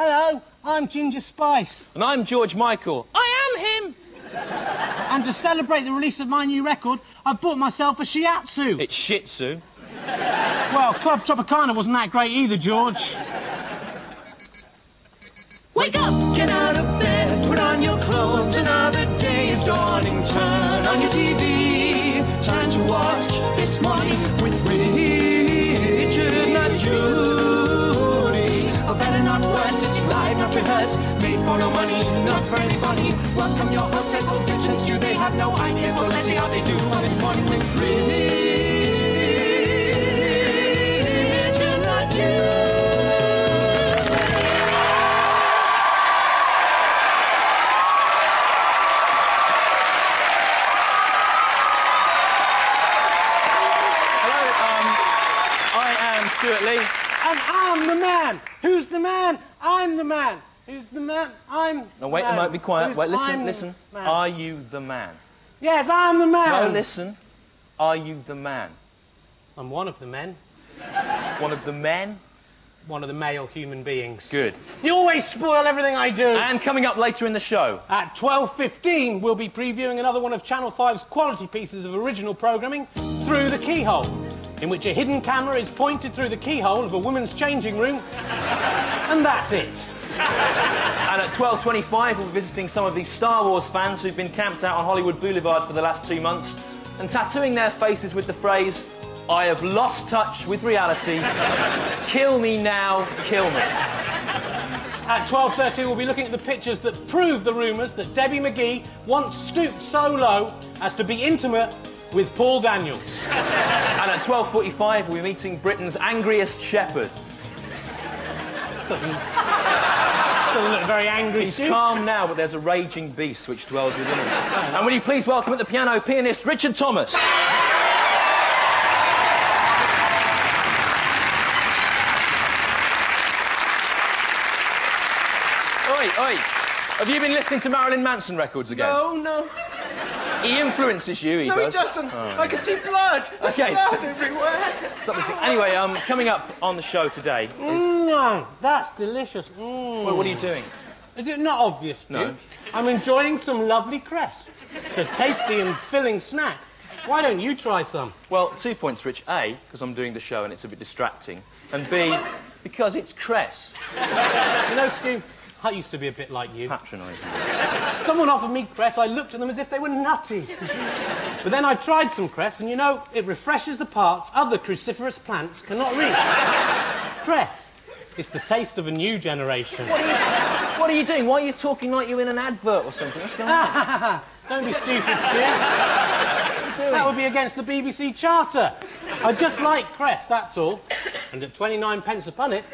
Hello, I'm Ginger Spice. And I'm George Michael. I am him! And to celebrate the release of my new record, I've bought myself a shiatsu. It's Shih Tzu. Well, Club Tropicana wasn't that great either, George. Wake up, get out of bed, put on your clothes, another day is dawning. Turn on your TV, time to watch This Morning with Richard, not Judy. For better, not worse, it's live, not rehearsed, made for no money, not for anybody. Welcome your hosts and predictions, do they have no idea? So let's see how they do on This Morning with Richard, not Judy. Stewart Lee. And I'm the man. Who's the man? I'm the man. Who's the man? I'm No, wait, the man. be quiet. Wait, listen, I'm listen. the man. Are you the man? Yes, I'm the man. No, listen. Are you the man? I'm one of the men. One of the men? One of the male human beings. Good. You always spoil everything I do. And coming up later in the show. At 12:15, we'll be previewing another one of Channel 5's quality pieces of original programming, Through the Keyhole, in which a hidden camera is pointed through the keyhole of a woman's changing room, and that's it. And at 12:25, we'll be visiting some of these Star Wars fans who've been camped out on Hollywood Boulevard for the last 2 months and tattooing their faces with the phrase, "I have lost touch with reality. Kill me now, kill me." At 12:30, we'll be looking at the pictures that prove the rumours that Debbie McGee once stooped so low as to be intimate with Paul Daniels. And at 12:45, we'll be meeting Britain's angriest shepherd. Doesn't look very angry, He's Stu. calm now, but there's a raging beast which dwells within him. And will you please welcome at the piano pianist Richard Thomas. Oi, oi. Have you been listening to Marilyn Manson records again? No. He influences you, he No, does. he doesn't. Oh, I can see blood. There's Okay. blood everywhere. Stop listening. Anyway, coming up on the show today is... No, that's delicious. Well, what are you doing? Is it not obvious, Stu? No. I'm enjoying some lovely Crest. It's a tasty and filling snack. Why don't you try some? Well, 2 points, Rich. A, because I'm doing the show and it's a bit distracting. And B, because it's Crest. You know, Stu, I used to be a bit like you. Patronising. Someone offered me Crest, I looked at them as if they were nutty. But then I tried some Crest, and you know, it refreshes the parts other cruciferous plants cannot reach. Crest. It's the taste of a new generation. What are you doing? Why are you talking like you're in an advert or something? What's going on? Don't be stupid, Stu. That would be against the BBC Charter. I just like Crest, that's all. And at 29 pence a punnet,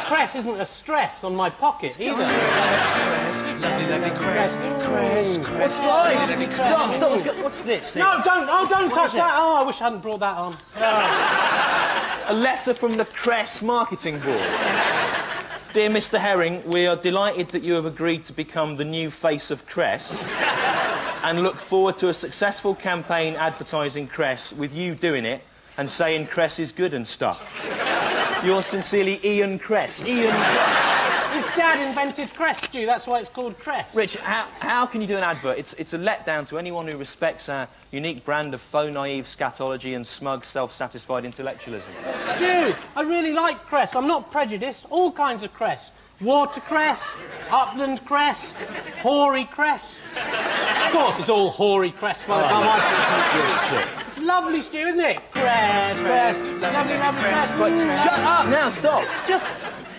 Crest isn't a stress on my pocket either. Crest, lovely Crest, Crest. What's right? Stop. What's this? No, don't touch that. Oh, I wish I hadn't brought that on. A letter from the Crest Marketing Board. Dear Mr. Herring, we are delighted that you have agreed to become the new face of Crest and look forward to a successful campaign advertising Crest with you doing it and saying Crest is good and stuff. Yours sincerely, Ian Crest. Ian. His dad invented Crest, Stu. That's why it's called Crest. Rich, how can you do an advert? It's a letdown to anyone who respects our unique brand of faux naive scatology and smug self-satisfied intellectualism. Stu, I really like Crest. I'm not prejudiced. All kinds of Crest. Watercress, upland cress, hoary cress. Of course, it's all hoary cress by the time I see it. It's lovely, Stu, isn't it? Crest, lovely cress. Shut up now, stop. Just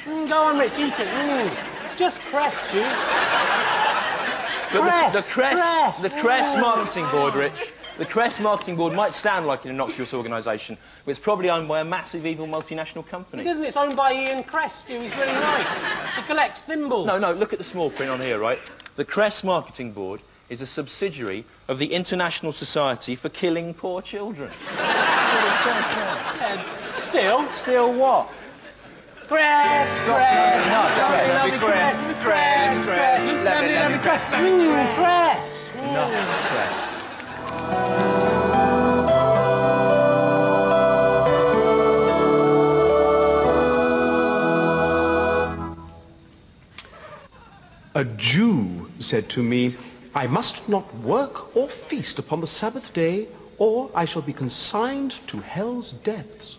go on, Rich, eat it. It's just cress, Stu. But the Crest Marketing Board, Rich, the Crest Marketing Board might sound like an innocuous organisation, but it's probably owned by a massive evil multinational company. It isn't. It's owned by Ian Crest, Stu. He's really nice. He collects thimbles. No, look at the small print on here, right? The Crest Marketing Board is a subsidiary of the International Society for Killing Poor Children. That's what it says there. Still what? Crest, Crest, lovely Crest, Crest, lovely Crest, Crest. Enough Crest. A Jew said to me, I must not work or feast upon the Sabbath day, or I shall be consigned to hell's depths.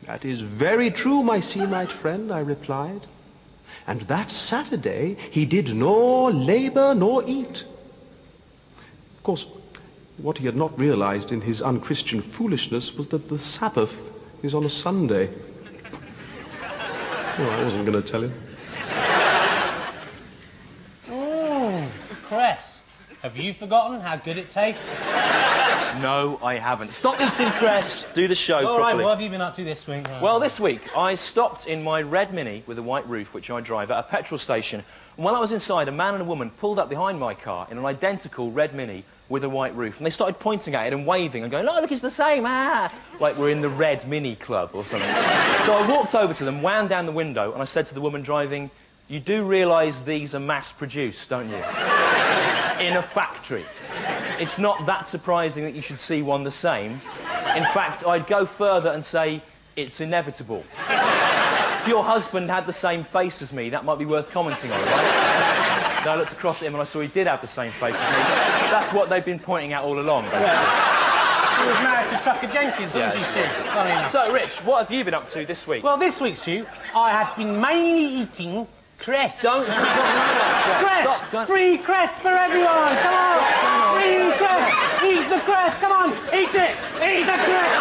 That is very true, my Semite friend, I replied. And that Saturday he did nor labor nor eat. Of course, what he had not realized in his unchristian foolishness was that the Sabbath is on a Sunday. Oh, I wasn't going to tell him. Crest, have you forgotten how good it tastes? No, I haven't. Stop eating Crest. Do the show All properly. right, what have you been up to this week? Well, this week I stopped in my red Mini with a white roof, which I drive, at a petrol station. And while I was inside, a man and a woman pulled up behind my car in an identical red Mini with a white roof. And they started pointing at it and waving and going, "Oh, look, it's the same, ah!" Like we're in the red Mini Club or something. So I walked over to them, wound down the window, and I said to the woman driving, "You do realise these are mass-produced, don't you? In a factory. It's not that surprising that you should see one the same. In fact, I'd go further and say it's inevitable. If your husband had the same face as me, that might be worth commenting on, right?" And I looked across at him and I saw he did have the same face as me. That's what they've been pointing out all along, basically. He was married to Tucker Jenkins, wasn't he, Stu? So, Rich, what have you been up to this week? Well, this week, Stu, I have been mainly eating Crest. Don't talk about Crest! Stop, Free Crest for everyone! Come on! Free Crest! Eat the Crest! Come on! Eat it! Eat the Crest!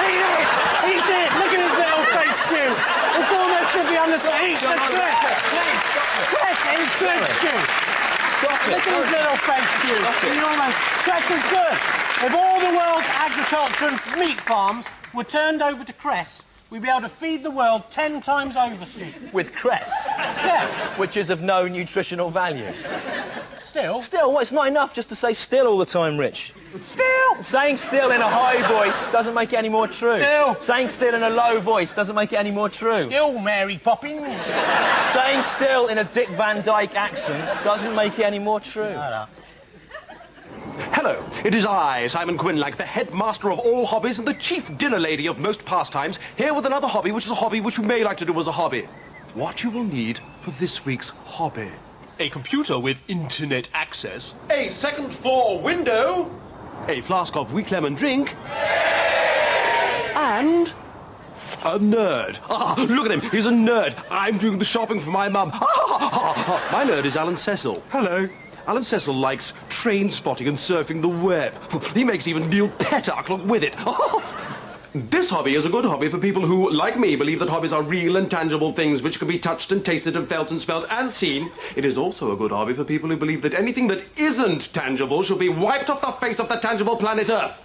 Eat it! Eat it! Look at his little face, Stu! It's almost to be on the... Eat the Crest! Please, stop it. Crest! Eat Crest, Stu! Stop it. Look at his little face, Stu! Crest is good! If all the world's agriculture and meat farms were turned over to Crest, we'd be able to feed the world 10 times over, Stu. With Crest? Yeah. Which is of no nutritional value. Still? Still? What, it's not enough just to say still all the time, Rich. Still! Saying still in a high voice doesn't make it any more true. Still! Saying still in a low voice doesn't make it any more true. Still, Mary Poppins. Saying still in a Dick Van Dyke accent doesn't make it any more true. No. Hello, it is I, Simon Quinlack, the headmaster of all hobbies and the chief dinner lady of most pastimes, here with another hobby, which is a hobby which you may like to do as a hobby. What you will need for this week's hobby. A computer with internet access. A second floor window. A flask of weak lemon drink. And a nerd. Ah, look at him, he's a nerd. I'm doing the shopping for my mum. My nerd is Alan Cecil. Hello. Alan Cecil likes train spotting and surfing the web. He makes even Neil Petark look with it. This hobby is a good hobby for people who, like me, believe that hobbies are real and tangible things which can be touched and tasted and felt and smelt and seen. It is also a good hobby for people who believe that anything that isn't tangible should be wiped off the face of the tangible planet Earth.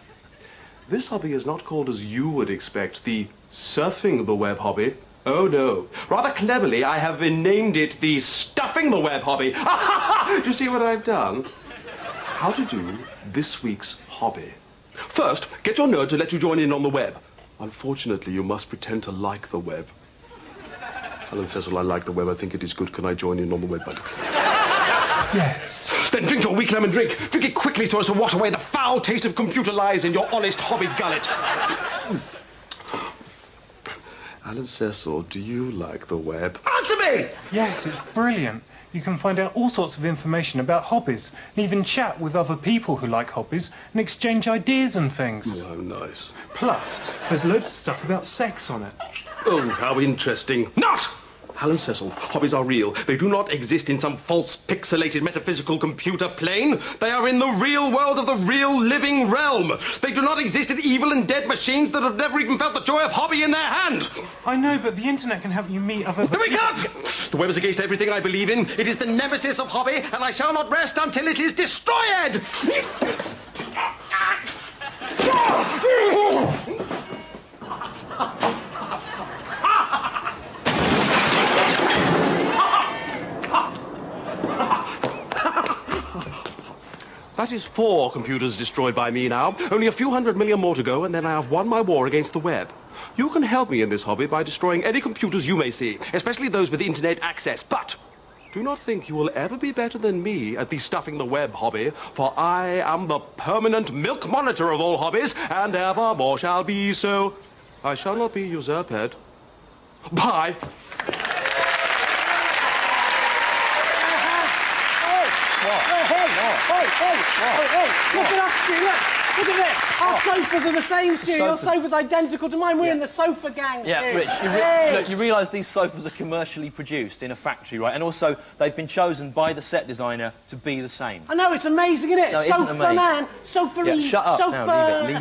This hobby is not called as you would expect, the surfing the web hobby. Oh, no. Rather cleverly, I have named it the stuffing the web hobby. Do you see what I've done? How to do this week's hobby. First, get your nerd to let you join in on the web. Unfortunately, you must pretend to like the web. Alan Cecil, I like the web. I think it is good. Can I join in on the web? Yes. Then drink your weak lemon drink. Drink it quickly so as to wash away the foul taste of computer lies in your honest hobby gullet. Alan Cecil, do you like the web? Answer me! Yes, it's brilliant. You can find out all sorts of information about hobbies, and even chat with other people who like hobbies, and exchange ideas and things. Oh, nice. Plus, there's loads of stuff about sex on it. Oh, how interesting. Not! Alan Cecil, hobbies are real. They do not exist in some false, pixelated, metaphysical computer plane. They are in the real world of the real living realm. They do not exist in evil and dead machines that have never even felt the joy of hobby in their hand. I know, but the internet can help you meet other... We can't! The web is against everything I believe in. It is the nemesis of hobby, and I shall not rest until it is destroyed! That is 4 computers destroyed by me now. Only a few 100 million more to go, and then I have won my war against the web. You can help me in this hobby by destroying any computers you may see, especially those with internet access. But do not think you will ever be better than me at the stuffing the web hobby, for I am the permanent milk monitor of all hobbies, and evermore shall be so. I shall not be usurped. Bye. Look at us, Stu, look. Look at this. Our sofas are the same, Stu. Your sofa's identical to mine. We're in the sofa gang, Stu. Yeah, Rich, look, you realise these sofas are commercially produced in a factory, right? And also, they've been chosen by the set designer to be the same. I know, it's amazing, isn't it? No, it sofa isn't amazing. man, sofa-y, Yeah, shut up sofa, now, leave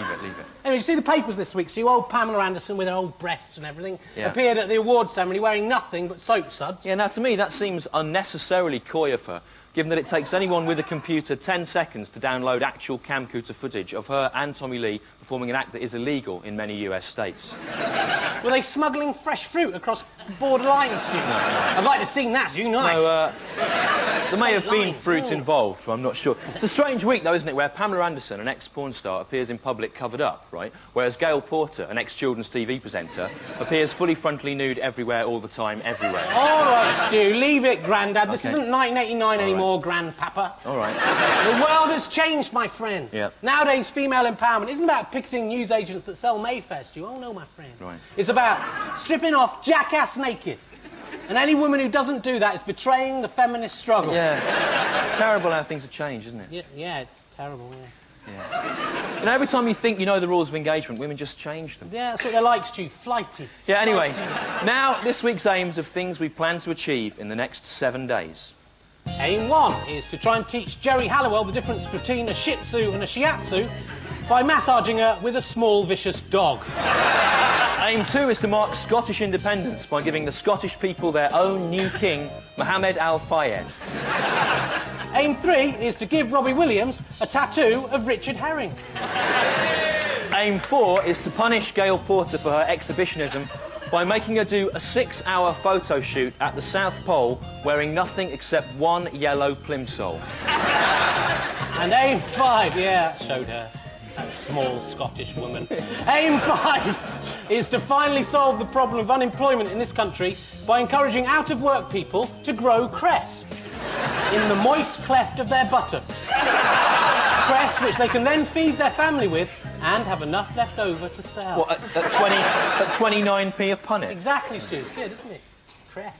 it. Anyway, you see the papers this week, Stu? Old Pamela Anderson with her old breasts and everything appeared at the awards ceremony wearing nothing but soap suds. Yeah, now to me that seems unnecessarily coy of her, given that it takes anyone with a computer 10 seconds to download actual camcorder footage of her and Tommy Lee performing an act that is illegal in many US states. Were they smuggling fresh fruit across border lines, Stu? No. I'd like to have seen that, Stu, nice. No, there may have been fruit involved, but I'm not sure. It's a strange week, though, isn't it, where Pamela Anderson, an ex-porn star, appears in public covered up, right? Whereas Gail Porter, an ex-children's TV presenter, appears fully frontally nude everywhere, all the time, everywhere. All right, Stu, leave it, Grandad. This isn't 1989 anymore, Grandpapa. All right. The world has changed, my friend. Yeah. Nowadays, female empowerment isn't about picketing newsagents that sell Mayfair, Stu. Oh, no, my friend. Right. It's about stripping off jackass naked. And any woman who doesn't do that is betraying the feminist struggle. Yeah. It's terrible how things have changed, isn't it? Yeah, it's terrible, You know, every time you think you know the rules of engagement, women just change them. Yeah, that's what they like, Stu. Flighty. Yeah, anyway, now this week's aims of things we plan to achieve in the next 7 days. Aim 1 is to try and teach Jerry Halliwell the difference between a Shih Tzu and a Shiatsu by massaging her with a small, vicious dog. Aim 2 is to mark Scottish independence by giving the Scottish people their own new king, Mohammed Al Fayed. Aim 3 is to give Robbie Williams a tattoo of Richard Herring. Aim 4 is to punish Gail Porter for her exhibitionism by making her do a 6-hour photo shoot at the South Pole wearing nothing except one yellow plimsoll. And aim 5, yeah, showed her. That small Scottish woman. Aim 5 is to finally solve the problem of unemployment in this country by encouraging out-of-work people to grow cress in the moist cleft of their buttocks. Cress which they can then feed their family with and have enough left over to sell. What, at 29p a punnet? Exactly, Stu. It's good, isn't it? Cress.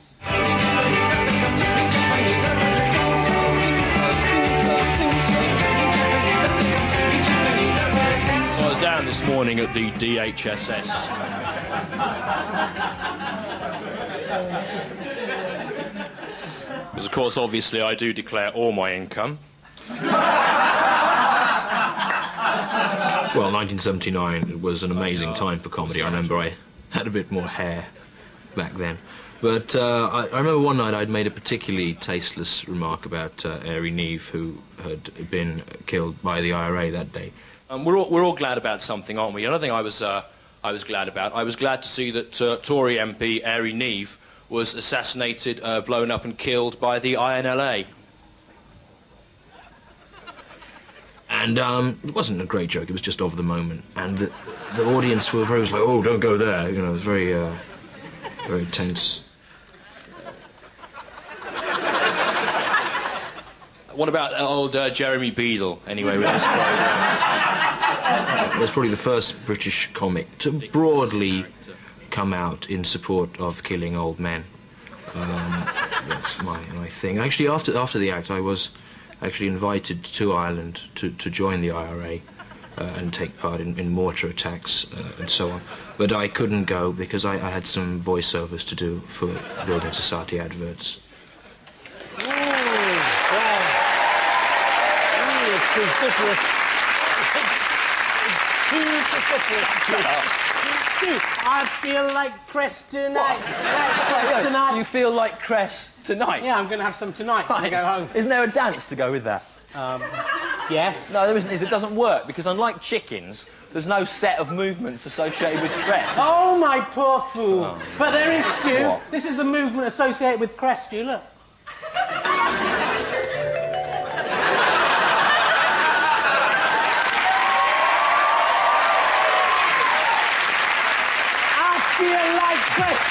I was down this morning at the DHSS. Because, of course, obviously, I do declare all my income. Well, 1979 was an amazing time for comedy. I remember I had a bit more hair back then. But I remember one night I'd made a particularly tasteless remark about Airey Neave, who had been killed by the IRA that day. We're all glad about something, aren't we? Another thing I was glad about, I was glad to see that Tory MP Airey Neave was assassinated, blown up and killed by the INLA. And it wasn't a great joke, it was just of the moment. And the audience were very like, oh, don't go there. You know, it was very, very tense. What about old Jeremy Beadle, anyway, with this program? He was probably the first British comic to broadly come out in support of killing old men. That's my thing. Actually, after the act, I was actually invited to Ireland to join the IRA and take part in mortar attacks and so on. But I couldn't go because I had some voiceovers to do for Building Society adverts. I feel like Crest tonight. Crest tonight. You feel like Crest tonight? Yeah, I'm going to have some tonight when I go home. Isn't there a dance to go with that? Yes. No, there isn't. It doesn't work because unlike chickens, there's no set of movements associated with Crest. Oh, my poor fool. Oh. But there is, Stu. What? This is the movement associated with Crest, Stu. Look.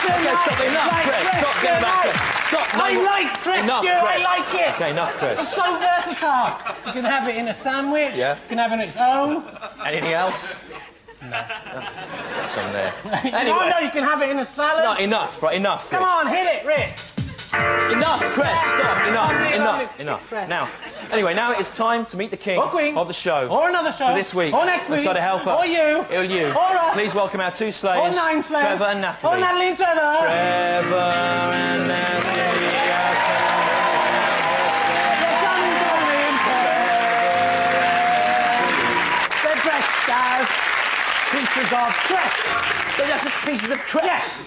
Okay, stop, enough, Crest. Stop getting back Crest. Stop. No, I like Crest, enough, Stu. Crest. I like it. Okay, enough, Crest. It's so versatile. You can have it in a sandwich. Yeah. You can have it on its own. Anything else? No. Some there. Anyway. No, you can have it in a salad. No, enough, right, enough. Come Rich. on, hit it, Rick. Enough, Crest, stop, Lovely, enough. Crest. Now, anyway, now it is time to meet the king Or queen. of the show. Or another show. For this week. Or next week. So to help us. Or you. Or you. Or us. Please welcome our two Or slaves. 9 slaves. Trevor and Natalie. Or Natalie and Trevor. Trevor and Natalie. They're dressed as pieces of crest. They're just pieces of crest. Yes.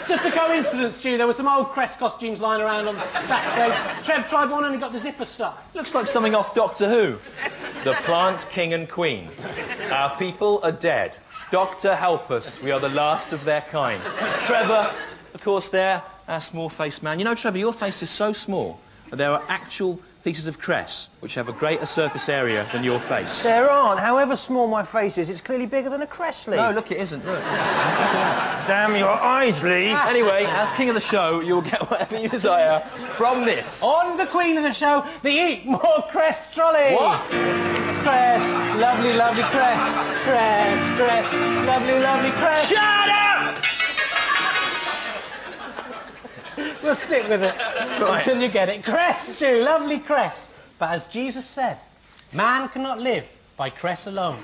Just a coincidence, Stu. There were some old crest costumes lying around on the backstage. Trev tried one and he got the zipper stuck. Looks like something off Doctor Who. The plant king and queen. Our people are dead. Doctor, help us. We are the last of their kind. Trevor, of course, there, our small-faced man. You know, Trevor, your face is so small that there are actual pieces of crest which have a greater surface area than your face. There aren't. However small my face is, it's clearly bigger than a crest leaf. No, look, it isn't. Look. Damn your eyes, Lee. Anyway, as king of the show, you'll get whatever you desire from this. On the queen of the show, the Eat More Crest trolley. What? Crest, lovely, lovely crest. Crest, lovely, lovely crest. Shut up! We'll stick with it until you get it. Crest, Stu, lovely crest. But as Jesus said, man cannot live by cress alone.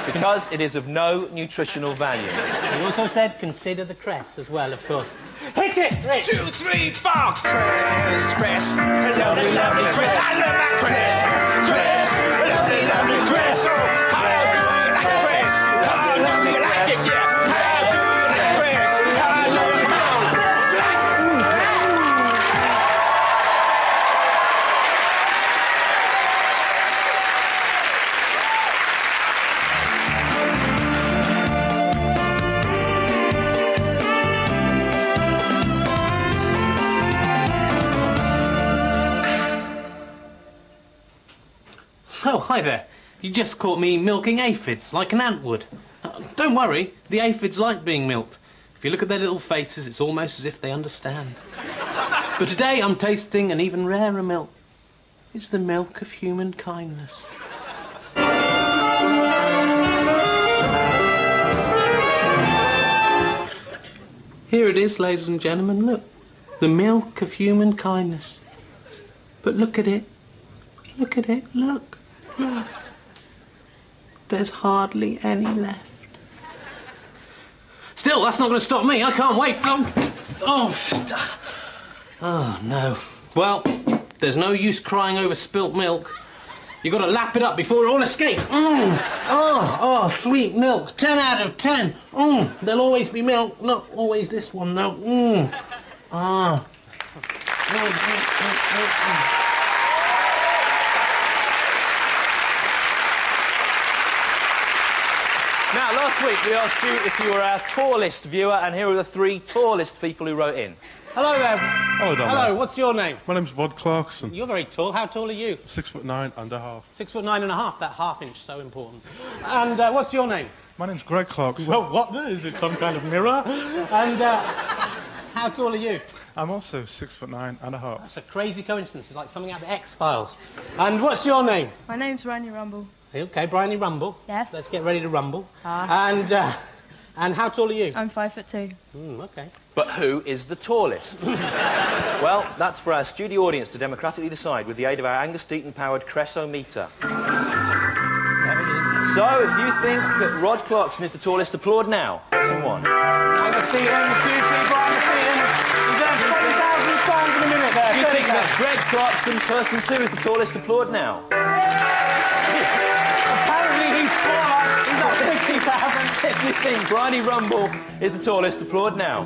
Because it is of no nutritional value. He also said, consider the cress as well, of course. Hit it, Rich! 2, 3, 4. Crest, crest, lovely, lovely crest. I love that crest. Crest, lovely, lovely crest. How do you like crest? How do you like it? Yeah. How do you like crest? How do you like it? Oh, hi there. You just caught me milking aphids, like an ant would. Don't worry, the aphids like being milked. If you look at their little faces, it's almost as if they understand. But today I'm tasting an even rarer milk. It's the milk of human kindness. Here it is, ladies and gentlemen, look. The milk of human kindness. But look at it. Look at it, look. Look. There's hardly any left. Still, that's not going to stop me. I can't wait. Oh, no. Well, there's no use crying over spilt milk. You've got to lap it up before it all escapes. Sweet milk. 10 out of 10. There'll always be milk. Not always this one, though. Now, last week we asked you if you were our tallest viewer, and here are the 3 tallest people who wrote in. Hello there. Hello, Dom. Hello, what's your name? My name's Rod Clarkson. You're very tall. How tall are you? 6'9.5". 6'9.5". That half inch, so important. And what's your name? My name's Greg Clarkson. Well, what is it? Some kind of mirror? And how tall are you? I'm also 6'9.5". That's a crazy coincidence. It's like something out of the X-Files. And what's your name? My name's Rani Rumble. Okay, Bryony Rumble. Yes. Let's get ready to rumble. And how tall are you? I'm 5'2". Okay. But who is the tallest? Well, that's for our studio audience to democratically decide with the aid of our Angus Deaton-powered Cresometer. So, if you think that Rod Clarkson is the tallest, applaud now. Person 1. Angus Deaton, Angus Deaton. He's earned 20,000 pounds in a minute there. If you think that Greg Clarkson, person 2, is the tallest, applaud now. Apparently he's taller. He's got 50,000. If you think Bryony Rumble is the tallest, applaud now.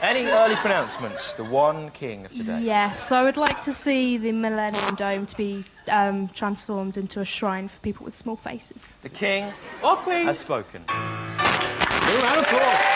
Any early pronouncements? The one king of today. Yes, I would like to see the Millennium Dome to be transformed into a shrine for people with small faces. The king Or queen. has spoken. Round of applause.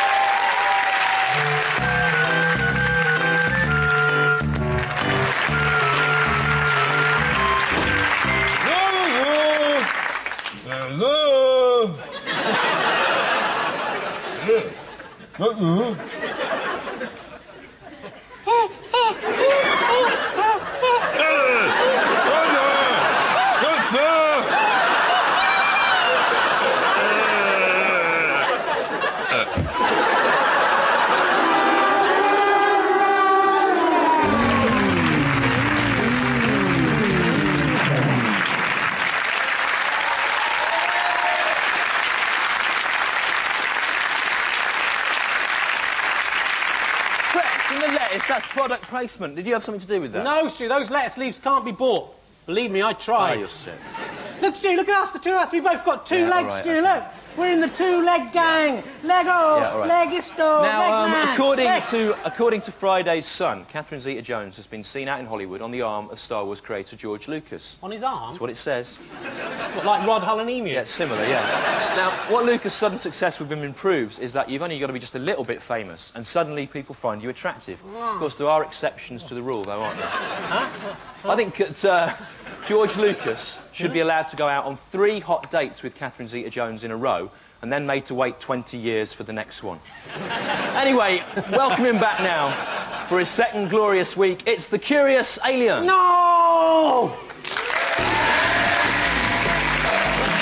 That's product placement. Did you have something to do with that? No, Stu, those lettuce leaves can't be bought. Believe me, I tried. Oh, you're sick. Look, Stu, look at us, the two of us. We both got two legs, right, Stu, okay. look. We're in the two-leg gang. Lego, Legisto, Now, Legman. according to Friday's Sun, Catherine Zeta-Jones has been seen out in Hollywood on the arm of Star Wars creator George Lucas. On his arm? That's what it says. What, like Rod Hull and Emu? Yeah, it's similar, yeah. Now, what Lucas' sudden success with women proves is that you've only got to be just a little bit famous, and suddenly people find you attractive. Of course, there are exceptions to the rule, though, aren't there? I think that George Lucas should be allowed to go out on 3 hot dates with Catherine Zeta-Jones in a row, and then made to wait 20 years for the next one. Anyway, welcome him back now for his second glorious week. It's the Curious Alien. No! The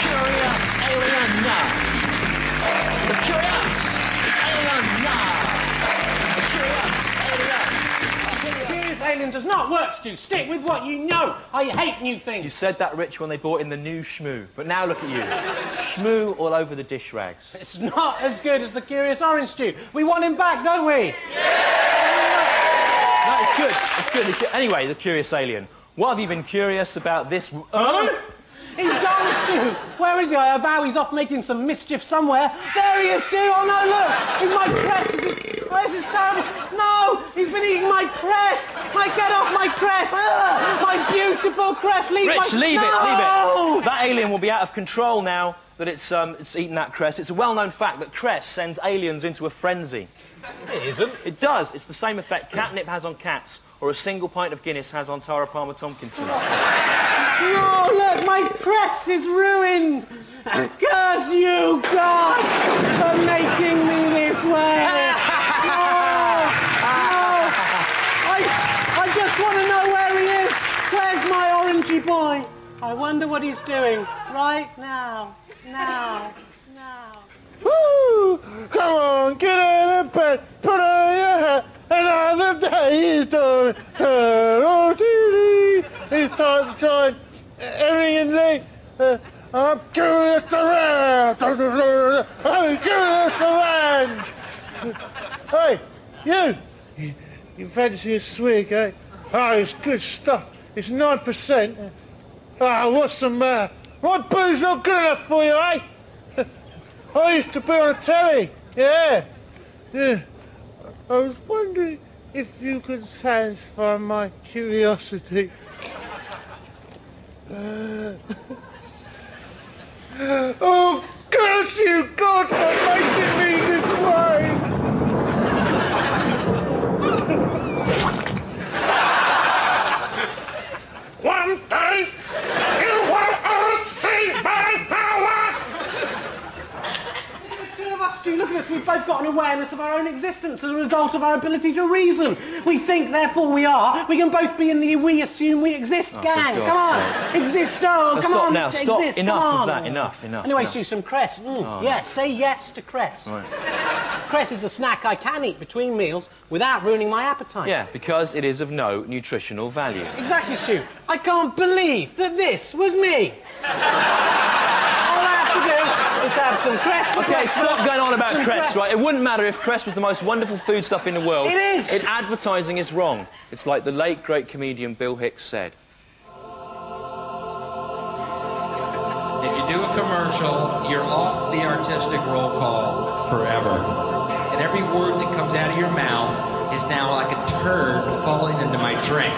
Curious Alien now. The Curious Alien now. The Curious Alien. The Curious Alien does not work, Stu. Stick with what you know. I hate new You things. said that, Rich, when they brought in the new Shmoo. But now look at you. Shmoo all over the dish rags. It's not as good as the Curious Orange, Stu. We want him back, don't we? No, it's good. It's good. Anyway, the Curious Alien. What have you been curious about this... He's gone, Stu. Where is he? I vow he's off making some mischief somewhere. There he is, Stu. Oh, no, look. He's my crest. This is terrible. No, he's been eating my crest. Get off my crest. My beautiful crest. Leave Rich, my... leave no! it. That alien will be out of control now that it's eaten that crest. It's a well-known fact that crest sends aliens into a frenzy. It isn't. It does. It's the same effect catnip has on cats or a single pint of Guinness has on Tara Palmer Tompkinson. No, look, my crest is ruined. Curse you, God, for making me this way. I just want to know where he is. Where's my orangey boy? I wonder what he's doing right now. Now. Woo! Come on, get out of bed, put on your hat, another day is done. Turn on TV, it's time to join everything in late. I'm curious around. I'm curious around. Hey, you fancy a swig, eh? Oh, it's good stuff. It's 9%. Ah, what's the matter? What booze not good enough for you, eh? I used to be on the telly, yeah. I was wondering if you could satisfy my curiosity. Oh, curse you, God, for making me this way! One day, you will all see my power! Stu, look at us. We've both got an awareness of our own existence as a result of our ability to reason. We think, therefore we are. We can both be in the we assume we exist gang. Come on. Existo. Come on. Now, stop. Exist. Enough Come on. of that. Enough. Anyway, Stu, some cress. Yes, say yes to cress. Right. Cress is the snack I can eat between meals without ruining my appetite. Yeah, because it is of no nutritional value. Exactly, Stu. I can't believe that this was me. All I have to do is have some cress. Okay, stop going on about cress, right? It wouldn't matter if cress was the most wonderful foodstuff in the world. It is. Advertising is wrong. It's like the late, great comedian Bill Hicks said. If you do a commercial, you're off the artistic roll call forever. And every word that comes out of your mouth is now like a turd falling into my drink.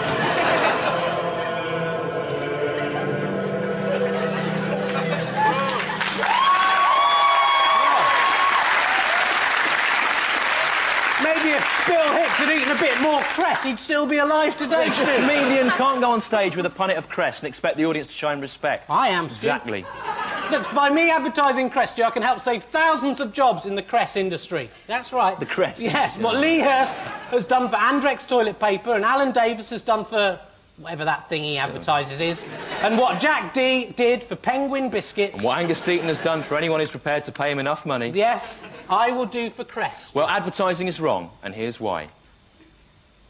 Maybe if Bill Hicks had eaten a bit more cress, he'd still be alive today, A Stu. comedian can't go on stage with a punnet of cress and expect the audience to show him respect. I am, Stu. Exactly. Look, by me advertising Crest, I can help save thousands of jobs in the Crest industry. That's right. The Crest Yes, industry. what Lee Hurst has done for Andrex toilet paper and Alan Davis has done for whatever that thing he advertises is, and what Jack D did for Penguin Biscuits. And what Angus Deaton has done for anyone who's prepared to pay him enough money. Yes, I will do for Crest. Well, advertising is wrong, and here's why.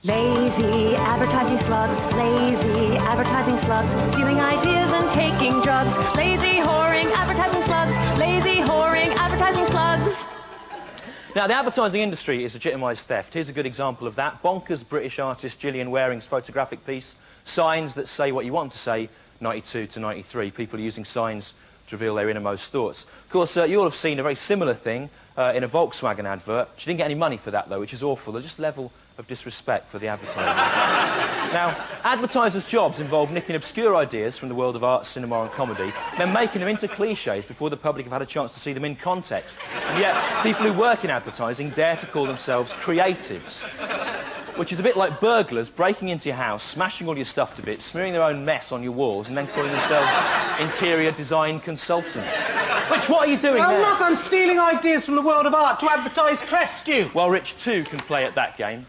Lazy advertising slugs, lazy advertising slugs, stealing ideas and taking drugs. Lazy whoring advertising slugs, lazy whoring advertising slugs. Now, the advertising industry is legitimised theft. Here's a good example of that. Bonkers British artist Gillian Waring's photographic piece, Signs That Say What You Want to Say, 92 to 93. People are using signs to reveal their innermost thoughts. Of course, you all have seen a very similar thing in a Volkswagen advert. She didn't get any money for that, though, which is awful. There's just level of disrespect for the advertiser. Now, advertisers' jobs involve nicking obscure ideas from the world of art, cinema and comedy, then making them into cliches before the public have had a chance to see them in context. And yet, people who work in advertising dare to call themselves creatives, which is a bit like burglars breaking into your house, smashing all your stuff to bits, smearing their own mess on your walls, and then calling themselves interior design consultants. Rich, what are you doing there? Look, I'm stealing ideas from the world of art to advertise Crest, Stu. Well, Rich, too, can play at that game.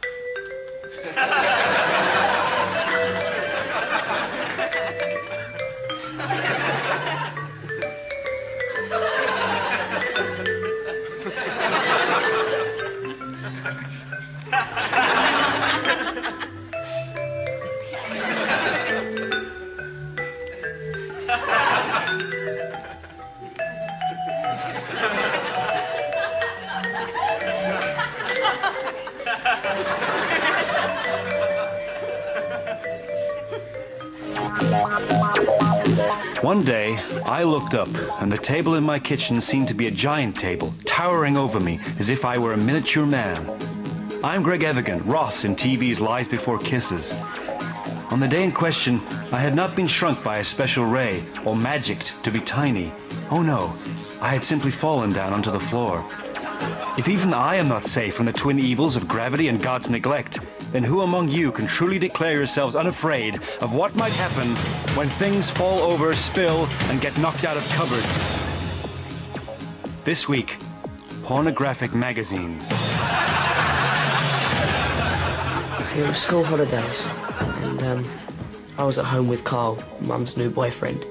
One day, I looked up, and the table in my kitchen seemed to be a giant table, towering over me as if I were a miniature man. I'm Greg Evigan, Ross in TV's Lies Before Kisses. On the day in question, I had not been shrunk by a special ray or magicked to be tiny. Oh no, I had simply fallen down onto the floor. If even I am not safe from the twin evils of gravity and God's neglect, then who among you can truly declare yourselves unafraid of what might happen when things fall over, spill, and get knocked out of cupboards? This week, pornographic magazines. It was school holidays, and I was at home with Carl, Mum's new boyfriend.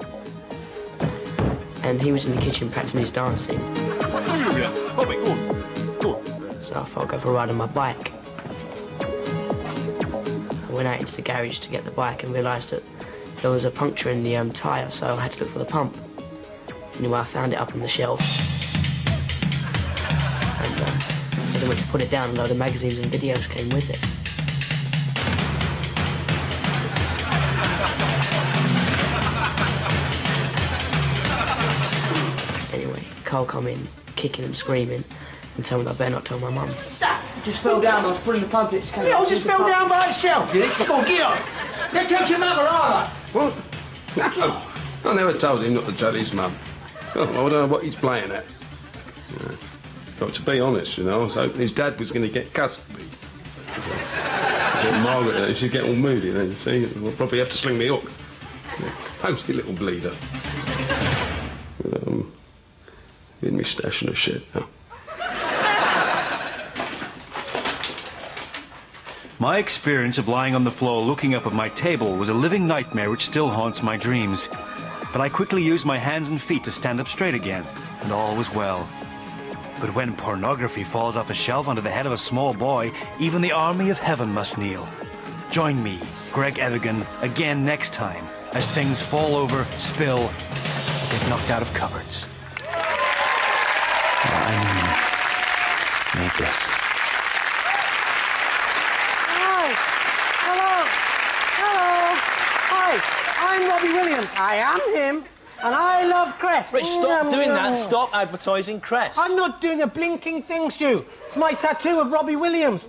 And he was in the kitchen practicing his dancing. So I thought I'd go for a ride on my bike. I went out into the garage to get the bike and realised that there was a puncture in the tyre, so I had to look for the pump. Anyway, I found it up on the shelf. And when I went to put it down, a load of magazines and videos came with it. Anyway, Carl come in, kicking and screaming, and told me I better not tell my mum. Just fell down. I was putting the pump. It just fell down by itself, did it? Come on, get up. Don't tell your mother either. What? No. I never told him not to tell his mum. Oh, I don't know what he's playing at. Yeah. But to be honest, you know, I was hoping his dad was going to get custody. Margaret, she'd get all moody then, you see. We'll probably have to sling me hook. How's your little bleeder? In me stash in the shed now. My experience of lying on the floor looking up at my table was a living nightmare which still haunts my dreams. But I quickly used my hands and feet to stand up straight again, and all was well. But when pornography falls off a shelf onto the head of a small boy, even the army of heaven must kneel. Join me, Greg Evigan, again next time, as things fall over, spill, get knocked out of cupboards. Make this. I'm Robbie Williams. I am him, and I love Crest. Rich, stop doing that and stop advertising Crest. I'm not doing a blinking thing, Stu. It's my tattoo of Robbie Williams.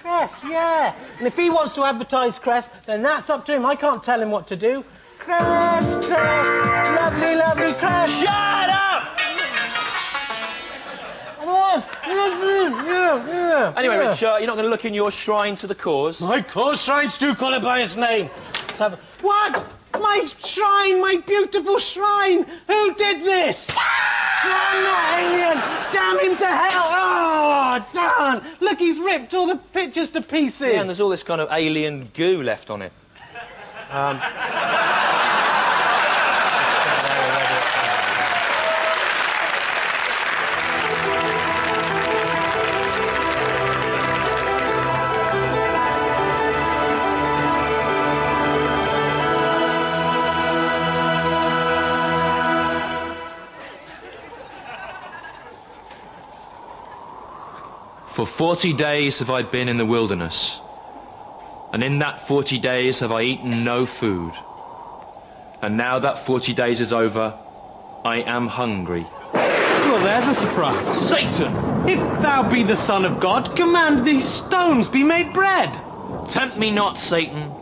Crest, yeah. And if he wants to advertise Crest, then that's up to him. I can't tell him what to do. Crest, Crest, lovely, lovely Crest. Shut up! Come on. Yeah. Anyway, Rich, you're not going to look in your shrine to the cause? My cause shrine, Stu, call it by his name. Let's have a... What? My shrine, my beautiful shrine! Who did this? Damn that alien! Damn him to hell! Oh, darn! Look, he's ripped all the pictures to pieces. Yeah, and there's all this kind of alien goo left on it. For 40 days have I been in the wilderness, and in that 40 days have I eaten no food. And now that 40 days is over, I am hungry. Well, there's a surprise. Satan! If thou be the Son of God, command these stones be made bread. Tempt me not, Satan,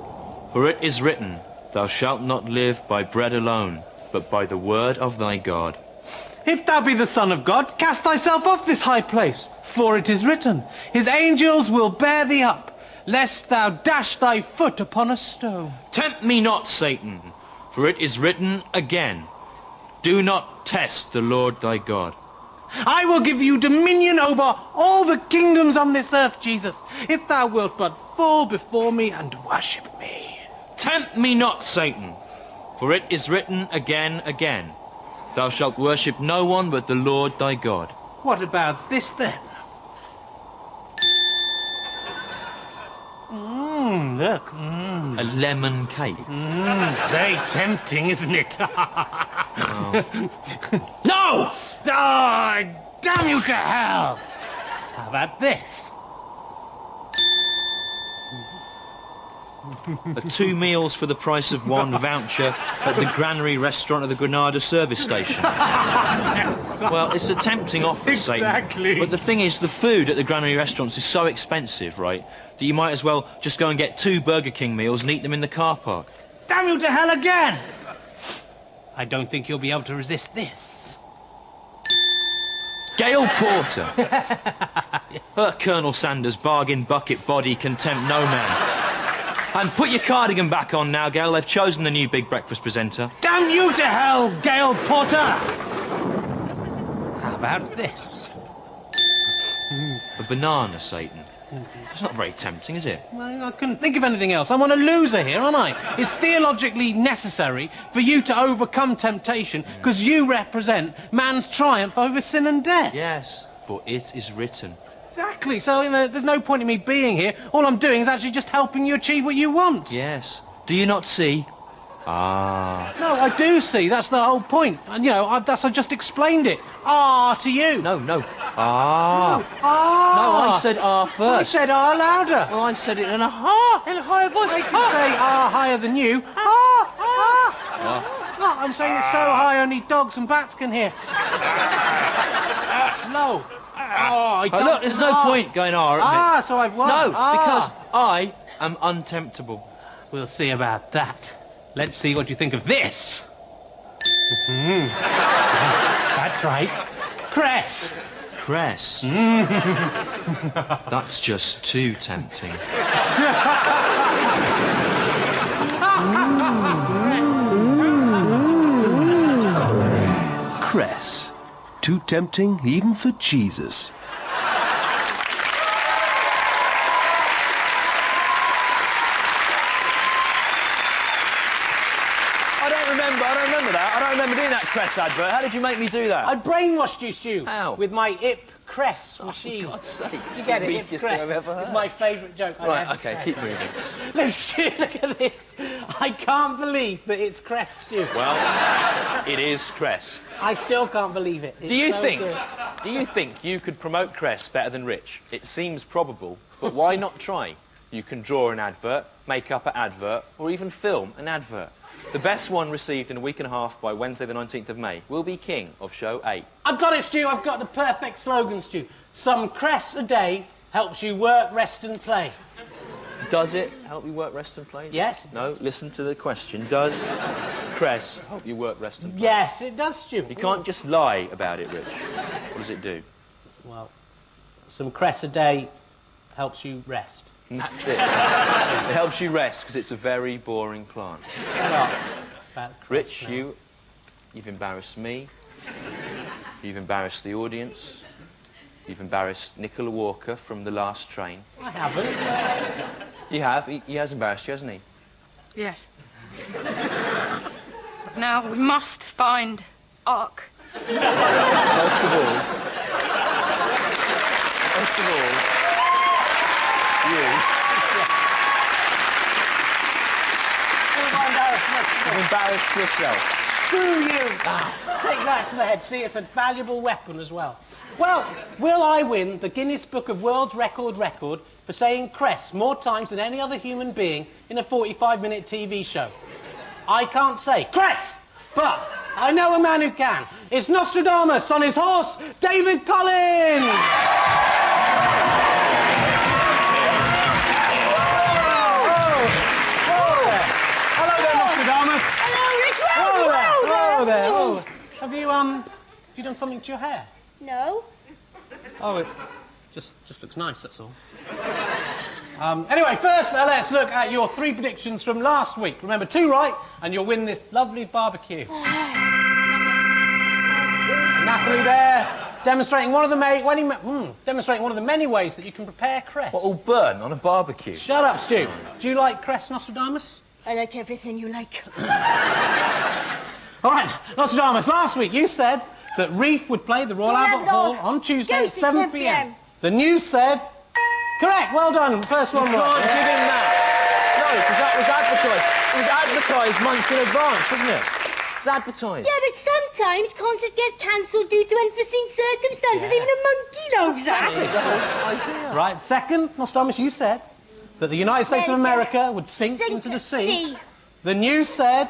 for it is written, Thou shalt not live by bread alone, but by the word of thy God. If thou be the Son of God, cast thyself off this high place. For it is written, His angels will bear thee up, lest thou dash thy foot upon a stone. Tempt me not, Satan, for it is written again, Do not test the Lord thy God. I will give you dominion over all the kingdoms on this earth, Jesus, if thou wilt but fall before me and worship me. Tempt me not, Satan, for it is written again, Thou shalt worship no one but the Lord thy God. What about this then? Look. A lemon cake. Very tempting, isn't it? No! Oh, damn you to hell! How about this? 2 meals for the price of 1 voucher at the Granary restaurant at the Granada service station. Well, it's a tempting offer, Exactly. Satan. But the thing is, the food at the Granary restaurants is so expensive, right, that you might as well just go and get 2 Burger King meals and eat them in the car park. Damn you to hell again! I don't think you'll be able to resist this. Gail Porter. Colonel Sanders, bargain bucket body, contempt no man. And put your cardigan back on now, Gail. They've chosen the new big breakfast presenter. Damn you to hell, Gail Porter! How about this? A banana, Satan. It's not very tempting, is it? Well, I couldn't think of anything else. I'm on a loser here, aren't I? It's theologically necessary for you to overcome temptation because you represent man's triumph over sin and death. Yes, for it is written. Exactly. So, there's no point in me being here. All I'm doing is actually just helping you achieve what you want. Yes. Do you not see? Ah. No, I do see. That's the whole point. And, I just explained it. Ah to you. No. Ah. No. Ah. No, I said ah first. I said ah louder. Well, I said it in a higher voice. I can say ah higher than you. No, I'm saying it so high only dogs and bats can hear. Slow. Oh, look, there's no point going ah. So I've won. No, because I am untemptable. We'll see about that. Let's see what you think of this. That's right. Crest. Crest. That's just too tempting. Crest. Too tempting even for Jesus. I don't remember that. I don't remember doing that Crest advert. How did you make me do that? I brainwashed you, Stu. How? With my Ip Crest machine. For God's sake. You get it, Ip Weakest thing I've Crest. ever heard. It's my favourite joke. Right, okay, keep moving. Look, Stu, look at this. I can't believe that it's Crest, Stu. Well, it is Crest. I still can't believe it. It's Do you so think good. you could promote Crest better than Rich? It seems probable, but why not try? You can draw an advert, make up an advert, or even film an advert. The best one received in a week and a half by Wednesday the 19th of May will be king of show 8. I've got it, Stu. I've got the perfect slogan, Stu. Some Crest a day helps you work, rest and play. Does it help you work, rest and play? Yes. No, listen to the question. Does Crest help you work, rest and play? Yes, it does, Stu. You can't just lie about it, Rich. What does it do? Well, some Crest a day helps you rest. That's it. It helps you rest because it's a very boring plant. Shut up. about Crest Rich, now. you've embarrassed me. You've embarrassed the audience. You've embarrassed Nicola Walker from The Last Train. I haven't. You have. He has embarrassed you, hasn't he? Yes. Now we must find Ark. First of all, you've embarrassed yourself. Screw you! Take that to the head. See, it's a valuable weapon as well. Well, will I win the Guinness Book of World record for saying Crest more times than any other human being in a 45-minute TV show? I can't say Crest, but I know a man who can. It's Nostradamus on his horse, David Collins! Hello there. Oh, have you done something to your hair? No. Oh, it just looks nice, that's all. Anyway, first let's look at your 3 predictions from last week. Remember, 2 right, and you'll win this lovely barbecue. Napoli there, demonstrating one of the many ways that you can prepare Crest. What, all burn on a barbecue? Shut up, Stu. Do you like Crest, Nostradamus? I like everything you like. All right, Nostradamus, last week you said that Reef would play the Royal Albert Hall on Tuesday at 7 p.m. The news said... Correct, well done, first one right. You can't give him that. No, because that was advertised. It was advertised months in advance, wasn't it? It was advertised. Yeah, but sometimes concerts get cancelled due to unforeseen circumstances. Even a monkey knows that. That's the whole idea. Right, second, Nostradamus, you said that the United States of America would sink into the sea. The news said...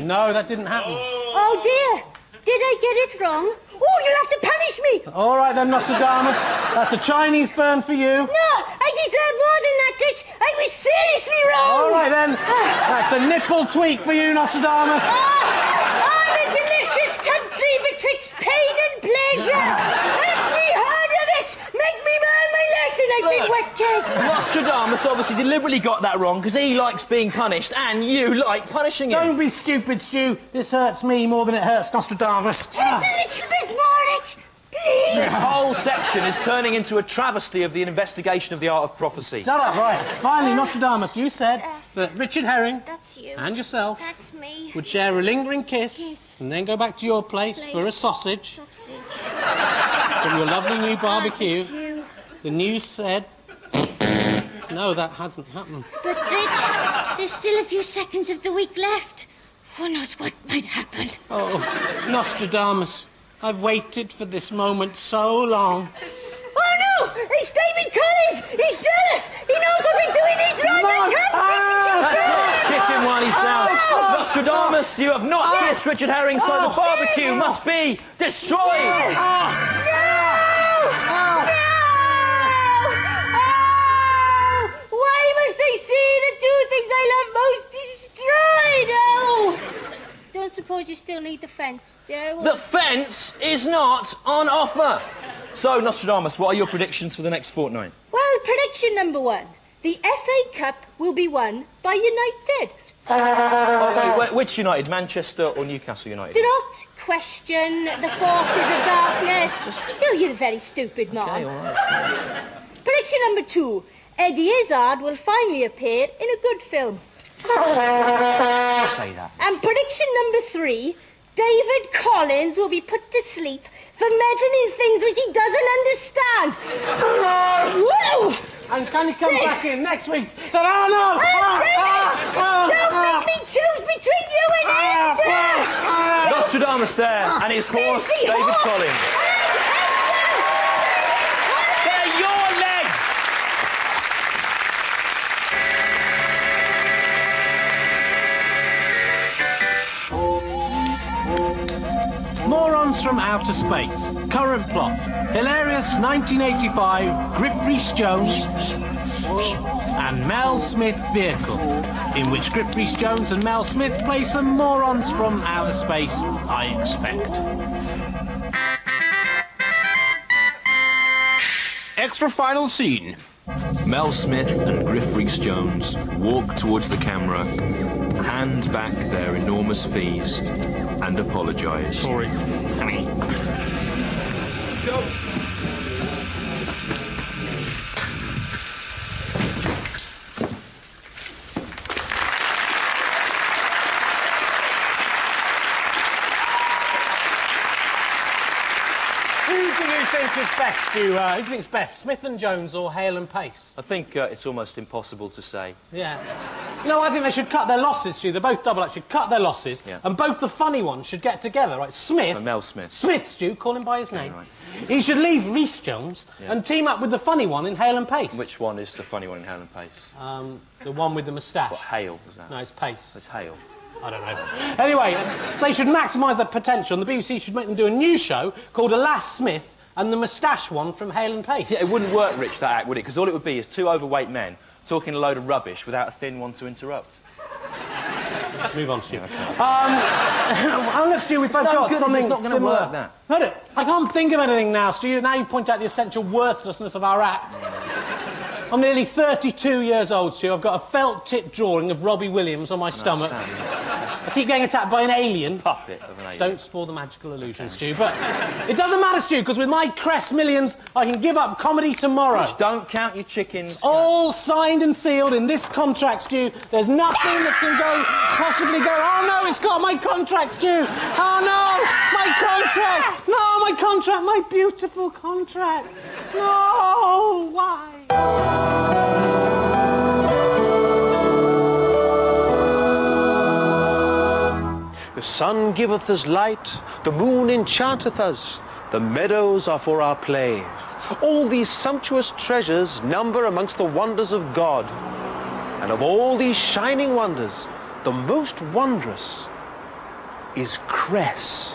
No, that didn't happen. Oh, dear. Did I get it wrong? Oh, you'll have to punish me. All right, then, Nostradamus. That's a Chinese burn for you. No, I deserve more than that, Rich. I was seriously wrong. All right, then. That's a nipple tweak for you, Nostradamus. The delicious country betwixt pain and pleasure. Let me heard of it. Make me learn my lesson. I've been wet cake. Nostradamus obviously deliberately got that wrong because he likes being punished and you like punishing him. Don't be stupid, Stu. This hurts me more than it hurts Nostradamus. Just a little bit more, Rich. Please. This whole section is turning into a travesty of the investigation of the art of prophecy. Shut up, right. Finally, Nostradamus, you said that Richard Herring That's you. and yourself That's me. would share a lingering kiss and then go back to your place for a sausage from your lovely new barbecue. The news said... No, that hasn't happened. But, Rich, there's still a few seconds of the week left. Who knows what might happen? Oh, Nostradamus, I've waited for this moment so long. Oh, no! It's David Collins! He's jealous! He knows what we're doing! He's right! That's it! Kick him while he's down. Nostradamus, you have not kissed Richard Herring, so the barbecue must be destroyed! Why must I see the 2 things I love most destroyed? Oh! Don't suppose you still need the fence, do? The fence is not on offer! So, Nostradamus, what are your predictions for the next fortnight? Well, prediction number 1. The FA Cup will be won by United. Wait, which United? Manchester or Newcastle United? Do not question the forces of darkness. You're a very stupid man. Okay, all right. Prediction number 2. Eddie Izzard will finally appear in a good film. Say that. And prediction number 3. David Collins will be put to sleep for meddling in things which he doesn't understand. Whoa! And can you come back in next week? Oh, no! Don't make me choose between you and him! Nostradamus there, and his horse, David Collins. They're your legs! Morons from Outer Space. Current plot. Hilarious 1985 Griff Rhys-Jones and Mel Smith vehicle, in which Griff Rhys-Jones and Mel Smith play some morons from outer space, I expect. Extra final scene. Mel Smith and Griff Rhys-Jones walk towards the camera hand back their enormous fees and apologise. Sorry. Who do you think's best, Smith and Jones or Hale and Pace? I think it's almost impossible to say. Yeah. No, I think they should cut their losses, Stu. They're both double act. Should cut their losses, and both the funny ones should get together, right? Smith. So Mel Smith. Smith, Stu. Call him by his name. Right. He should leave Rhys Jones and team up with the funny one in Hale and Pace. Which one is the funny one in Hale and Pace? The one with the moustache. What, Hale? Was that? No, it's Pace. It's Hale. I don't know. Anyway, they should maximise their potential, and the BBC should make them do a new show called Alas Smith and the moustache one from Hale and Pace. Yeah, it wouldn't work, Rich, that act, would it? Because all it would be is two overweight men talking a load of rubbish without a thin one to interrupt. Move on, Stu. Look, Stu, we've both got something it's not going to work, that. Heard it? I can't think of anything now, Stu. Now you point out the essential worthlessness of our act. I'm nearly 32 years old, Stu. I've got a felt-tip drawing of Robbie Williams on my stomach. I keep getting attacked by an alien. Puppet of an alien. Don't spoil the magical illusion, Stu. But it doesn't matter, Stu, because with my Crest millions, I can give up comedy tomorrow. Which don't count your chickens. It's all signed and sealed in this contract, Stu. There's nothing that can possibly go... Oh, no, it's got my contract, Stu. Oh, no, my contract. No, my contract, my beautiful contract. No, why? The sun giveth us light, the moon enchanteth us, the meadows are for our play. All these sumptuous treasures number amongst the wonders of God. And of all these shining wonders, the most wondrous is Crest.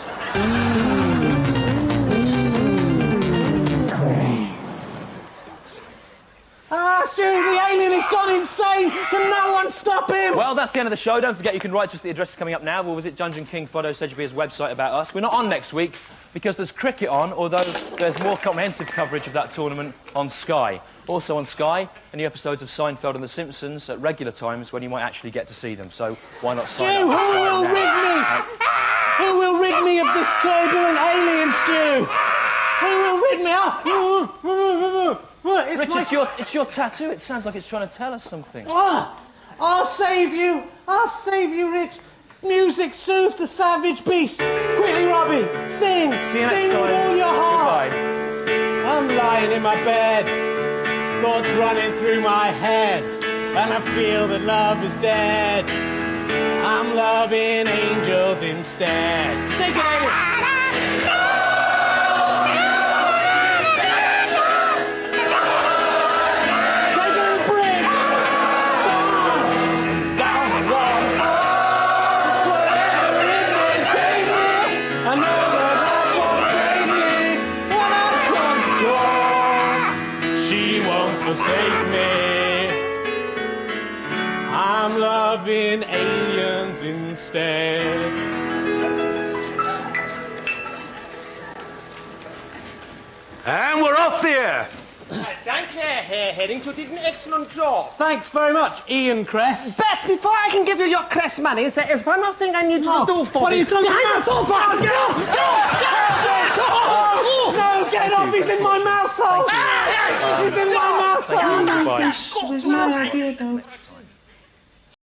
Ah, Stu, the alien has gone insane! Can no one stop him? Well, that's the end of the show. Don't forget you can write to us. The address is coming up now. We'll visit Dungeon King Frodo Sedgeby's website about us. We're not on next week because there's cricket on, although there's more comprehensive coverage of that tournament on Sky. Also on Sky, new episodes of Seinfeld and The Simpsons at regular times when you might actually get to see them. So why not sign Stu, up? who will rid me? Who will rid me of this turbulent alien, Stu? Who will rid me? Rich, it's your tattoo. It sounds like it's trying to tell us something. I'll save you. I'll save you, Rich. Music soothes the savage beast. Quickly, Robbie, sing. See you next sing time. with all your heart. Goodbye. I'm lying in my bed, thoughts running through my head, and I feel that love is dead. I'm loving angels instead. Take it, forsake me. I'm loving aliens instead. And we're off the air. Thank you, Herr Headings. You did an excellent job. Thanks very much, Ian Crest. But before I can give you your Crest money, there is one more thing I need you to do for me. What are you talking Behind about? the sofa! Get off! Get off! No, get off! He's in my mouse hole! He's in my mouse hole! Bye. It was my idea, though.